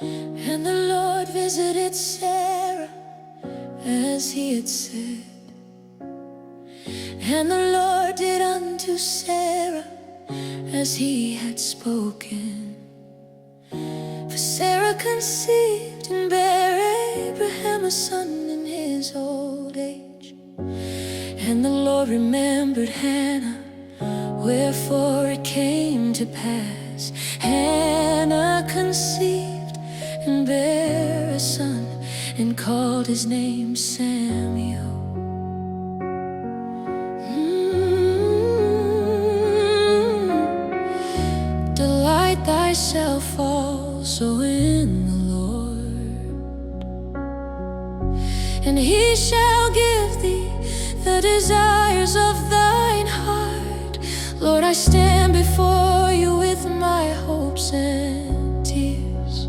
And the Lord visited Sarah as he had said, and the Lord did unto Sarah as he had spoken. For Sarah conceived and bare Abraham a son in his old age. And the Lord remembered Hannah, wherefore it came to pass, Hannah conceived and bare a son, and called his name Samuel. Delight thyself also in the Lord, and he shall give thee the desires of thine heart. Lord, I stand before you with my hopes and tears,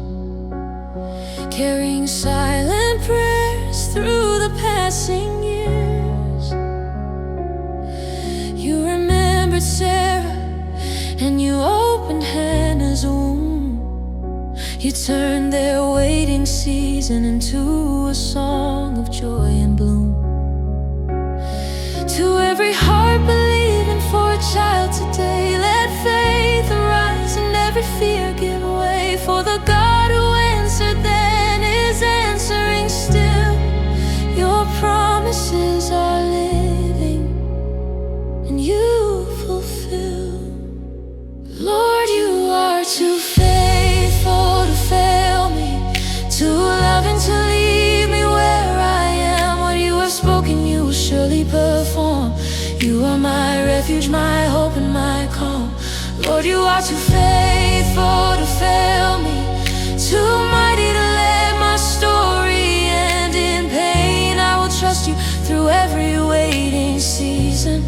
carrying silent prayers through the passing years. You remembered Sarah, and you opened Hannah's womb. You turned their waiting season into a song of joy and bloom. To every heart believing for a child today, let faith arise and every fear give way. For the God who answered then is answering still. Your promises are living and you fulfill. Lord, you are too faithful to fail me, too loving to leave me where I am. What you have spoken, you will surely perform. You are my refuge, my hope, and my calm. Lord, you are too faithful to fail me, too mighty to let my story end in pain. I will trust you through every waiting season,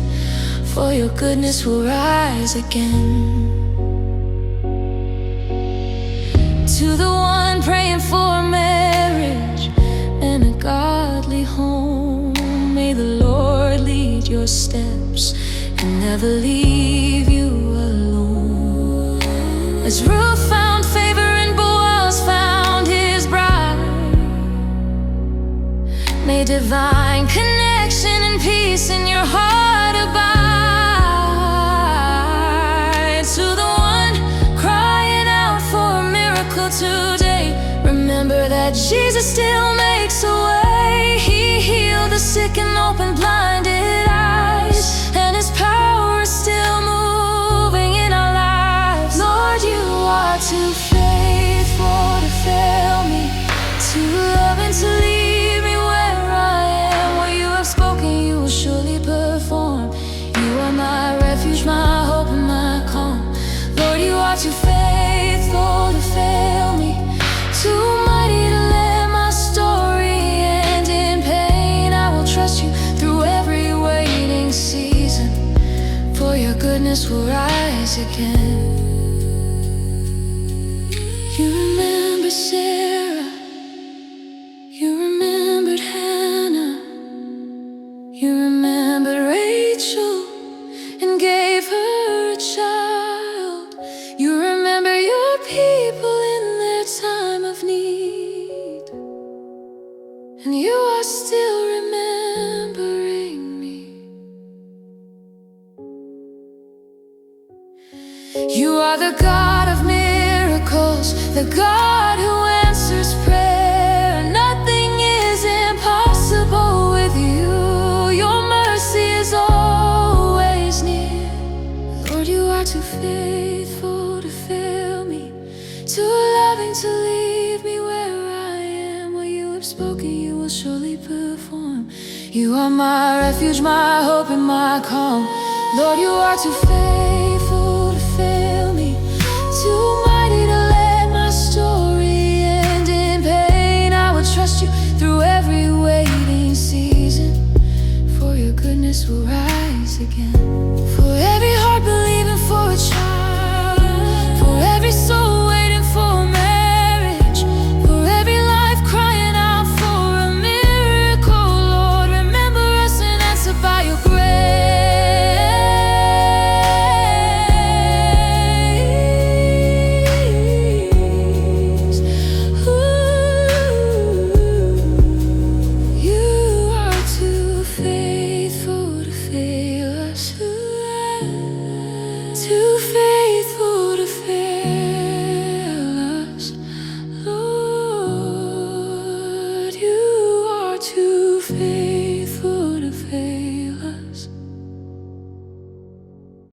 for your goodness will rise again. To the one praying for marriage and a godly home, may the Lord lead your steps and never leave you alone. As Ruth found favor and Boaz found his bride, may divine connection and peace in your heart abide. To the one crying out for a miracle today, remember that Jesus still makes a way. He healed the sick and opened blinded eyes, and his power is still moving in our lives. Lord, you are too faithful to fail me, too loving to leave me where I am. What you have spoken, you will surely perform. You are my refuge, my hope, and my calm. Lord, you are too faithful to fail me, too mighty to let my story end in pain. I will trust you through every waiting season, for your goodness will rise again. You remember Sarah, you remembered Hannah, you remembered Rachel and gave her a child. You remember your people in their time of need, and you are still remembering me. You are the God of miracles, the God who answers prayer. Nothing is impossible with you. Your mercy is always near. Lord, you are too faithful to fail me, too loving to leave me where I am. What you have spoken, you will surely perform. You are my refuge, my hope, and my calm. Lord, you are too faithful